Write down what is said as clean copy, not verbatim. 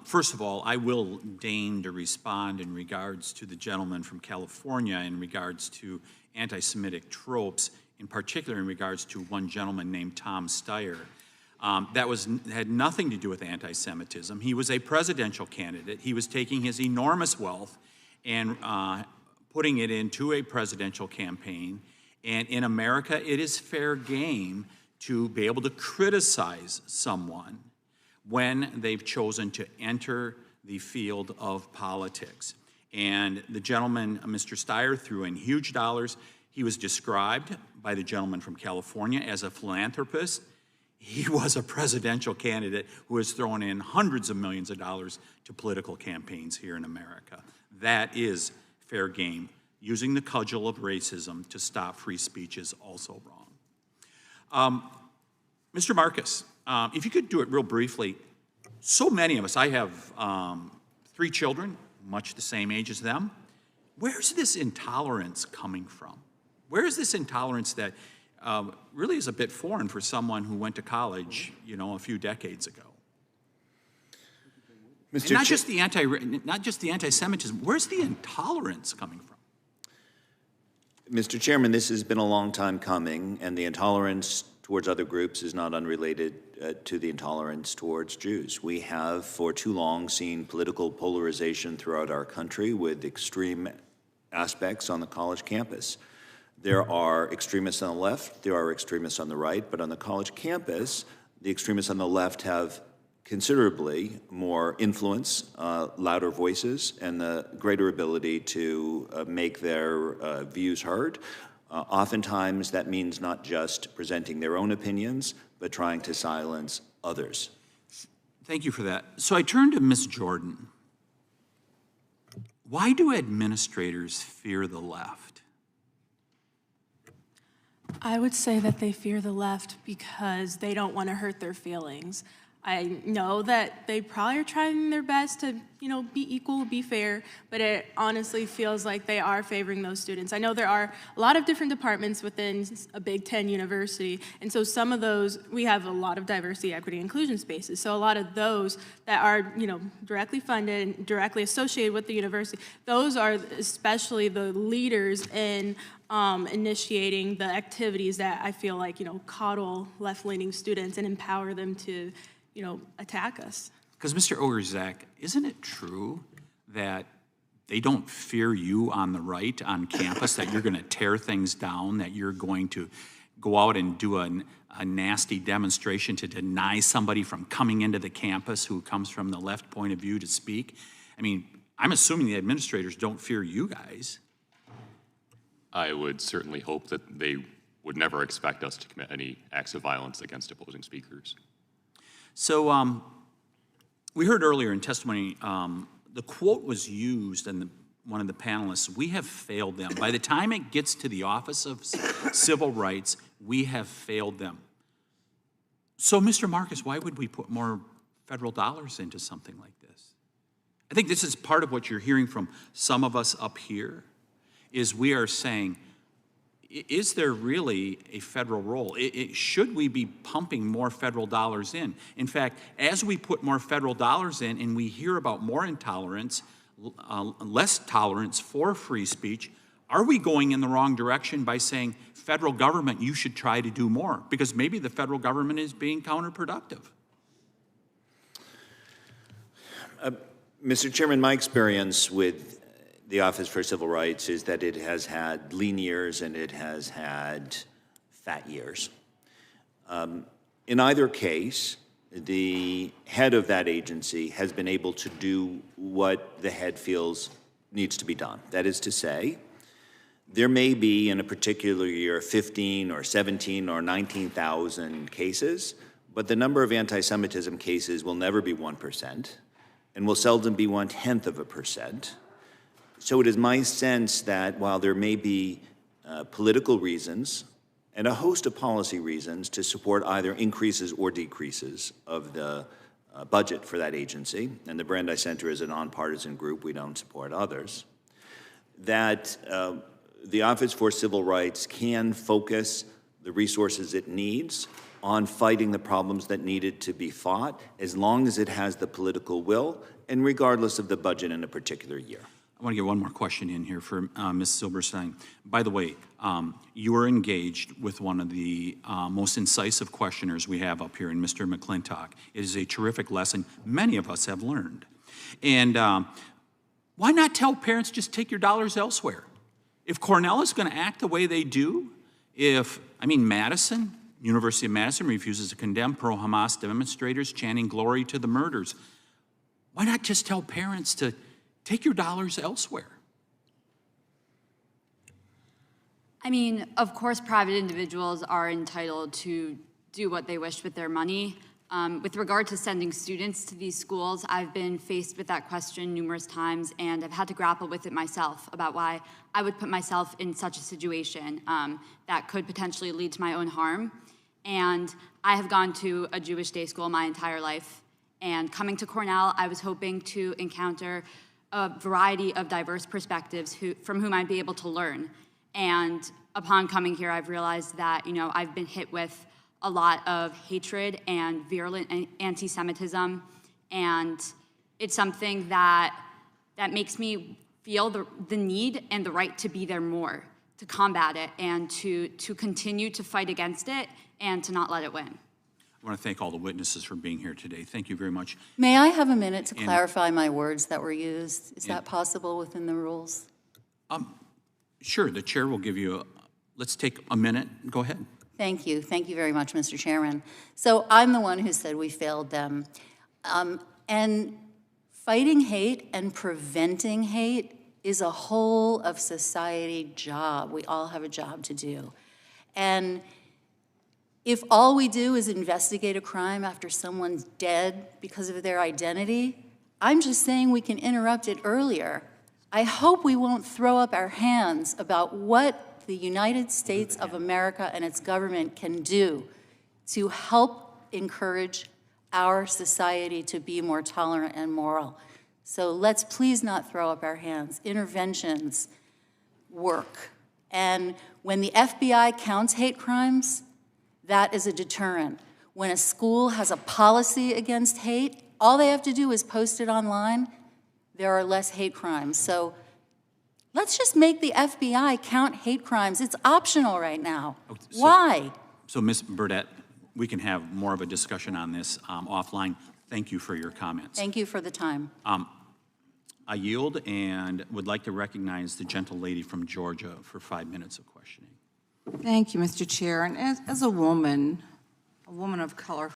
First of all, I will deign to respond in regards to the gentleman from California in regards to anti-Semitic tropes, in particular in regards to one gentleman named Tom Steyer. That had nothing to do with anti-Semitism. He was a presidential candidate. He was taking his enormous wealth and putting it into a presidential campaign. And in America, it is fair game to be able to criticize someone when they've chosen to enter the field of politics. And the gentleman, Mr. Steyer, threw in huge dollars. He was described by the gentleman from California as a philanthropist. He was a presidential candidate who has thrown in hundreds of millions of dollars to political campaigns here in America. That is fair game. Using the cudgel of racism to stop free speech is also wrong. Mr. Marcus, if you could do it real briefly. So many of us, I have 3 children, much the same age as them. Where's this intolerance coming from? Where is this intolerance that really is a bit foreign for someone who went to college, a few decades ago? And not just the anti-Semitism. Where's the intolerance coming from? Mr. Chairman, this has been a long time coming, and the intolerance towards other groups is not unrelated to the intolerance towards Jews. We have, for too long, seen political polarization throughout our country with extreme aspects on the college campus. There are extremists on the left, there are extremists on the right, but on the college campus, the extremists on the left have considerably more influence, louder voices, and the greater ability to make their views heard. Oftentimes, that means not just presenting their own opinions, but trying to silence others. Thank you for that. So I turn to Ms. Jordan. Why do administrators fear the left? I would say that they fear the left because they don't want to hurt their feelings. I know that they probably are trying their best to, be equal, be fair, but it honestly feels like they are favoring those students. I know there are a lot of different departments within a Big Ten university, and so some of those, we have a lot of diversity, equity, inclusion spaces. So a lot of those that are, directly funded and directly associated with the university, those are especially the leaders in initiating the activities that I feel like, coddle left-leaning students and empower them to attack us. Because Mr. Ogerzak, isn't it true that they don't fear you on the right on campus, that you're going to tear things down, that you're going to go out and do a nasty demonstration to deny somebody from coming into the campus who comes from the left point of view to speak? I mean, I'm assuming the administrators don't fear you guys. I would certainly hope that they would never expect us to commit any acts of violence against opposing speakers. So we heard earlier in testimony, the quote was used, and one of the panelists, we have failed them. By the time it gets to the Office of Civil Rights, we have failed them. So, Mr. Marcus, why would we put more federal dollars into something like this? I think this is part of what you're hearing from some of us up here, is we are saying, is there really a federal role? Should we be pumping more federal dollars in? In fact, as we put more federal dollars in and we hear about more intolerance, less tolerance for free speech, are we going in the wrong direction by saying, federal government, you should try to do more? Because maybe the federal government is being counterproductive. Mr. Chairman, my experience with the Office for Civil Rights is that it has had lean years and it has had fat years. In either case, the head of that agency has been able to do what the head feels needs to be done. That is to say, there may be in a particular year 15 or 17 or 19,000 cases, but the number of anti-Semitism cases will never be 1% and will seldom be 0.1%. So it is my sense that while there may be political reasons and a host of policy reasons to support either increases or decreases of the budget for that agency, and the Brandeis Center is a nonpartisan group, we don't support others, that the Office for Civil Rights can focus the resources it needs on fighting the problems that needed to be fought, as long as it has the political will and regardless of the budget in a particular year. I want to get one more question in here for Ms. Silberstein. By the way, you were engaged with one of the most incisive questioners we have up here in Mr. McClintock. It is a terrific lesson many of us have learned. And why not tell parents just take your dollars elsewhere? If Cornell is going to act the way they do, Madison, University of Madison refuses to condemn pro-Hamas demonstrators chanting glory to the murders, why not just tell parents to take your dollars elsewhere? I mean, of course, private individuals are entitled to do what they wish with their money. With regard to sending students to these schools, I've been faced with that question numerous times, and I've had to grapple with it myself about why I would put myself in such a situation that could potentially lead to my own harm. And I have gone to a Jewish day school my entire life, and coming to Cornell, I was hoping to encounter a variety of diverse perspectives from whom I'd be able to learn. And upon coming here, I've realized that, I've been hit with a lot of hatred and virulent anti-Semitism, and it's something that makes me feel the need and the right to be there more, to combat it, and to continue to fight against it, and to not let it win. I want to thank all the witnesses for being here today. Thank you very much. May I have a minute to clarify my words that were used? Is that possible within the rules? Sure, the chair will give you let's take a minute. Go ahead. Thank you. Thank you very much, Mr. Chairman. So I'm the one who said we failed them. And fighting hate and preventing hate is a whole of society job. We all have a job to do. And if all we do is investigate a crime after someone's dead because of their identity, I'm just saying we can interrupt it earlier. I hope we won't throw up our hands about what the United States of America and its government can do to help encourage our society to be more tolerant and moral. So let's please not throw up our hands. Interventions work. And when the FBI counts hate crimes, that is a deterrent. When a school has a policy against hate, all they have to do is post it online. There are less hate crimes. So let's just make the FBI count hate crimes. It's optional right now. Why? So, Ms. Burdett, we can have more of a discussion on this offline. Thank you for your comments. Thank you for the time. I yield and would like to recognize the gentle lady from Georgia for 5 minutes of questioning. Thank you, Mr. Chair. And as a woman of color